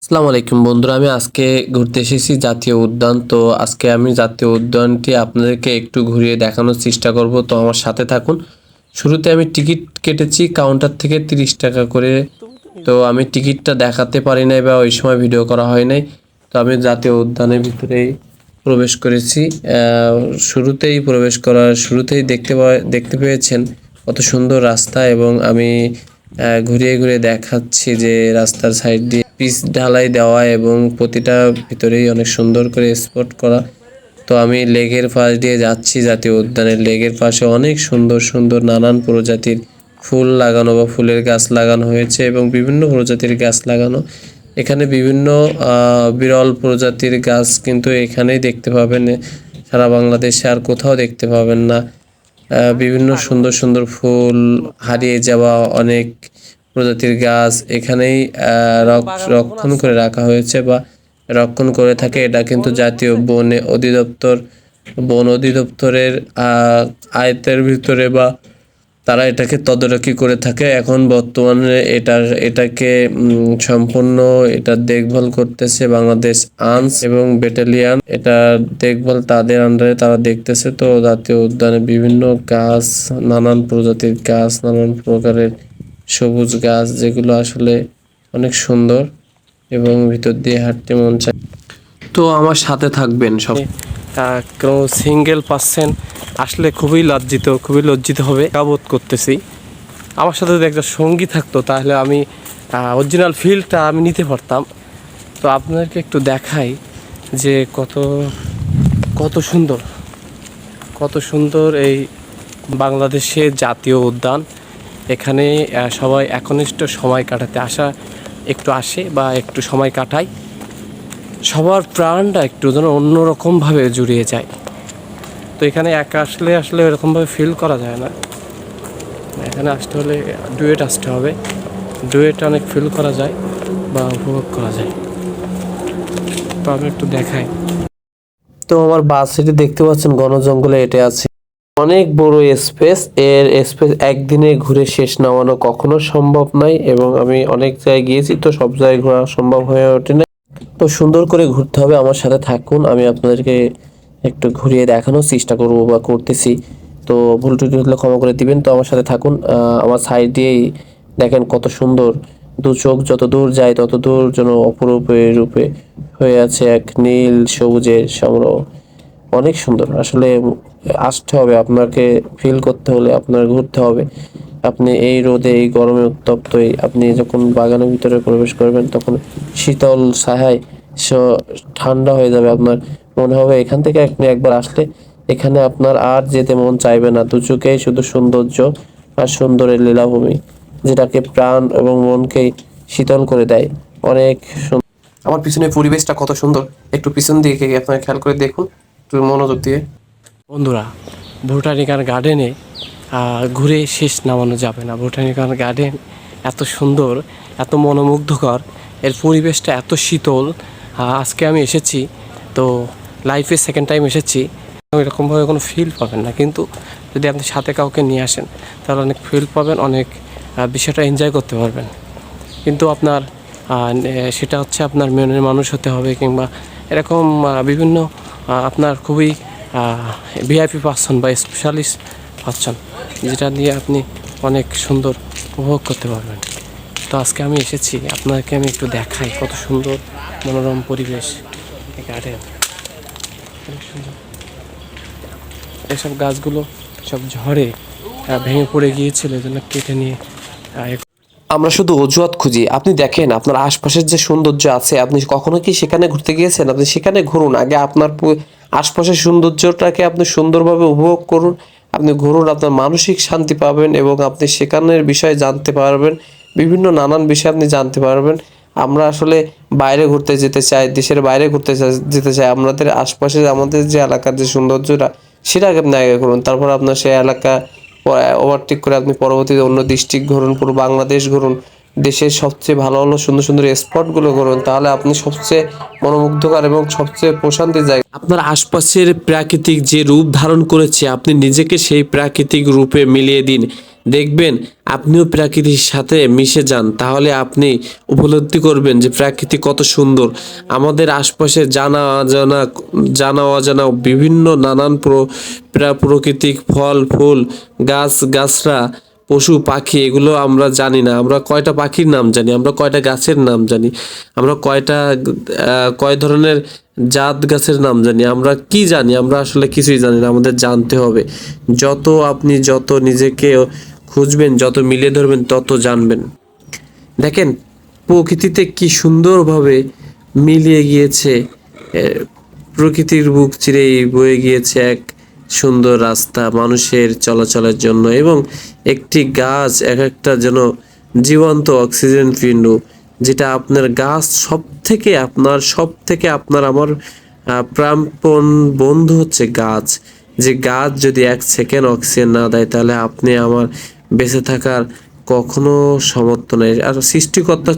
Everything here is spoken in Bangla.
আসসালামু আলাইকুম বন্ধুরা, আমি আজকে ঘুরতে এসেছি জাতীয় উদ্যান। তো আজকে আমি জাতীয় উদ্যানটি আপনাদেরকে একটু ঘুরিয়ে দেখানোর চেষ্টা করব, তো আমার সাথে থাকুন। শুরুতে আমি টিকিট কেটেছি কাউন্টার থেকে 30 টাকা করে। তো আমি টিকিটটা দেখাতে পারি নাই বা ওই সময় ভিডিও করা হয় নাই। তো আমি জাতীয় উদ্যানের ভিতরেই প্রবেশ করেছি। শুরুতেই প্রবেশ করার শুরুতেই দেখতে পেয়েছেন কত সুন্দর রাস্তা, এবং আমি ঘুরিয়ে ঘুরিয়ে দেখাচ্ছি যে রাস্তার সাইড দিয়ে পিচ ঢালাই দেওয়া এবং প্রতিটা ভিতরেই অনেক সুন্দর করে স্পট করা। তো আমি লেকের পাশ দিয়ে যাচ্ছি। জাতীয় উদ্যানের লেকের পাশে অনেক সুন্দর সুন্দর নানান প্রজাতির ফুল লাগানো বা ফুলের গাছ লাগানো হয়েছে এবং বিভিন্ন প্রজাতির গাছ লাগানো। এখানে বিভিন্ন বিরল প্রজাতির গাছ কিন্তু এখানেই দেখতে পাবেন, সারা বাংলাদেশে আর কোথাও দেখতে পাবেন না। বিভিন্ন সুন্দর সুন্দর ফুল, হারিয়ে যাওয়া অনেক প্রজাতির গাছ এখানেই রক্ষণ করে রাখা হয়েছে বা রক্ষণ করে থাকে। এটা কিন্তু জাতীয় বন অধিদপ্তরের আয়ত্তের ভিতরে বা তারা এটাকে তদারকি করে থাকে। এখন বর্তমানে এটাকে সম্পূর্ণ এটার দেখভাল করতেছে বাংলাদেশ আর্মস এবং ব্যাটালিয়ন। এটা দেখভাল তাদের আন্ডারে তারা দেখতেছে। তো জাতীয় উদ্যানে বিভিন্ন গাছ, নানান প্রজাতির গাছ, নানান প্রকারের সবুজ গাছ, যেগুলো আসলে অনেক সুন্দর এবং ভিতর দিয়ে হাঁটতে মন চায়। তো আমার সাথে থাকবেন সব। কোনো সিঙ্গেল পার্সেন্ট আসলে খুবই লজ্জিত হবে বোধ করতেছি। আমার সাথে যদি একটা সঙ্গী থাকতো তাহলে আমি অরিজিনাল ফিলটা আমি নিতে পারতাম। তো আপনাদেরকে একটু দেখাই যে কত সুন্দর এই বাংলাদেশের জাতীয় উদ্যান। এখানে সবাই একনিষ্ঠ সময় কাটাতে একটু আসে বা একটু সময় কাটায়। সবার প্রাণটা একটু যেন অন্যরকমভাবে জুড়িয়ে যায়। তো এখানে একা আসলে এরকমভাবে ফিল করা যায় না। এখানে আসতে হলে ডুয়েট আসতে হবে। ডুয়েট অনেক ফিল করা যায় বা উপভোগ করা যায়। তো আমি একটু দেখাই। তো আমার বাস সিটি দেখতে পাচ্ছেন ঘন জঙ্গলে এটে আছে। অনেক বড় স্পেস। স্পেস একদিনে ঘুরে শেষ নামানো কখনো সম্ভব নয়, এবং আমি অনেক জায়গায় গিয়েছি, তো সব জায়গায় ঘোরা সম্ভব হয়ে ওঠে না। তো সুন্দর করে ঘুরতে হবে, আমার সাথে থাকুন। আমি আপনাদেরকে একটু ঘুরিয়ে দেখানোর চেষ্টা করব বা করতেছি। তো ভুল ত্রুটি হলে ক্ষমা করে দিবেন। তো আমার সাথে থাকুন। আমার সাইড দিয়েই দেখেন কত সুন্দর, দু চোখ যত দূর যায় তত দূর যেন অপরূপে রূপে হয়ে আছে এক নীল সবুজের সংগ্রহ। অনেক সুন্দর আসলে। আসতে হবে আপনাকে, ফিল করতে হলে আপনার ঘুরতে হবে। আপনি এই রোদে এই গরমে উত্তপ্ত আপনি যখন বাগানের ভিতরে প্রবেশ করবেন তখন শীতল ছায়ায় ঠান্ডা হয়ে যাবে। আপনার মনে হবে এখান থেকে আপনি একবার আসলে এখানে আপনার আর যেতে মন চাইবে না। দু চোখেই শুধু সৌন্দর্য আর সুন্দরের লীলাভূমি, যেটাকে প্রাণ এবং মনকে শীতল করে দেয়। অনেক সুন্দর। আমার পিছনের পরিবেশটা কত সুন্দর, একটু পিছন দিকে আপনারা খেয়াল করে দেখুন একটু মনোযোগ দিয়ে। বন্ধুরা, বোটানিক্যাল গার্ডেনে ঘুরে শেষ নামানো যাবে না। বোটানিক্যাল গার্ডেন এত সুন্দর, এত মনোমুগ্ধকর, এর পরিবেশটা এত শীতল। আজকে আমি এসেছি, তো লাইফে সেকেন্ড টাইম এসেছি। এরকমভাবে কোনো ফিল পাবেন না, কিন্তু যদি আপনি সাথে কাউকে নিয়ে আসেন তাহলে অনেক ফিল পাবেন, অনেক বিষয়টা এনজয় করতে পারবেন। কিন্তু আপনার সেটা হচ্ছে আপনার মনের মানুষ হতে হবে, কিংবা এরকম বিভিন্ন আপনার খুবই ভিআইপি পার্সন বা স্পেশালিস্ট পার্সন, যেটা দিয়ে আপনি অনেক সুন্দর উপভোগ করতে পারবেন। তো আজকে আমি এসেছি, আপনাকে আমি একটু দেখাই কত সুন্দর মনোরম পরিবেশ গার্ডেন। অনেক সুন্দর। এসব গাছগুলো সব ঝড়ে ভেঙে পড়ে গিয়েছিল, এজন্য কেটে নিয়ে আমরা শুধু অজুহাত খুঁজি। আপনি দেখেন আপনার আশপাশের যে সৌন্দর্য আছে, আপনি কখনো কি সেখানে ঘুরতে গিয়েছেন? আপনি সেখানে ঘুরুন, আগে আপনার আশপাশের সৌন্দর্যটাকে আপনি সুন্দরভাবে উপভোগ করুন। আপনি ঘুরুন, আপনার মানসিক শান্তি পাবেন এবং আপনি সেখানের বিষয়ে জানতে পারবেন, বিভিন্ন নানান বিষয় আপনি জানতে পারবেন। আমরা আসলে বাইরে ঘুরতে যেতে চাই, দেশের বাইরে যেতে চাই। আমাদের আশপাশে আমাদের যে এলাকার যে সৌন্দর্যটা, সেটাকে আপনি আগে করুন, তারপর আপনার সেই এলাকা ওভারটেক করে আপনি পরবর্তীতে অন্য ডিস্ট্রিক্ট ঘুরুন, পুরো বাংলাদেশ ঘুরুন, দেশের সবচেয়ে ভালো ভালো সুন্দর সুন্দর স্পটগুলো ঘুরুন। তাহলে আপনি সবচেয়ে মনোমুগ্ধকর এবং সবচেয়ে প্রশান্তির জায়গা, আপনার আশপাশের প্রাকৃতিক যে রূপ ধারণ করেছে, আপনি নিজেকে সেই প্রাকৃতিক রূপে মিলিয়ে দিন। দেখবেন আপনিও প্রকৃতির সাথে মিশে যান, তাহলে আপনি উপলব্ধি করবেন যে প্রকৃতি কত সুন্দর। আমাদের আশপাশে জানা অজানা বিভিন্ন নানান প্রাকৃতিক ফল ফুল গাছরা পশু পাখি এগুলো আমরা জানি না। আমরা কয়টা পাখির নাম জানি, আমরা কয়টা গাছের নাম জানি, আমরা কয় ধরনের জাত গাছের নাম জানি, আমরা কি জানি? আমরা আসলে কিছুই জানি না। আমাদের জানতে হবে। যত নিজেকে খুঁজবেন, যত মিলিয়ে ধরবেন, তত জানবেন। দেখেন প্রকৃতিতে কি সুন্দরভাবে মিলিয়ে গিয়েছে। প্রকৃতির বুক চিরেই বয়ে গিয়েছে এক সুন্দর রাস্তা মানুষের চলাচলের জন্য, এবং একটি গাছ এক একটা যেন জীবন্ত অক্সিজেন পিণ্ড, যেটা আপনার গাছ সব থেকে আপনার আমার প্রাণপণ বন্ধু হচ্ছে গাছ। যে গাছ যদি 1 সেকেন্ড অক্সিজেন না দেয়, তাহলে আপনি আমার বেঁচে থাকার কখনো সমর্থ নেই। আর সৃষ্টিকর্তার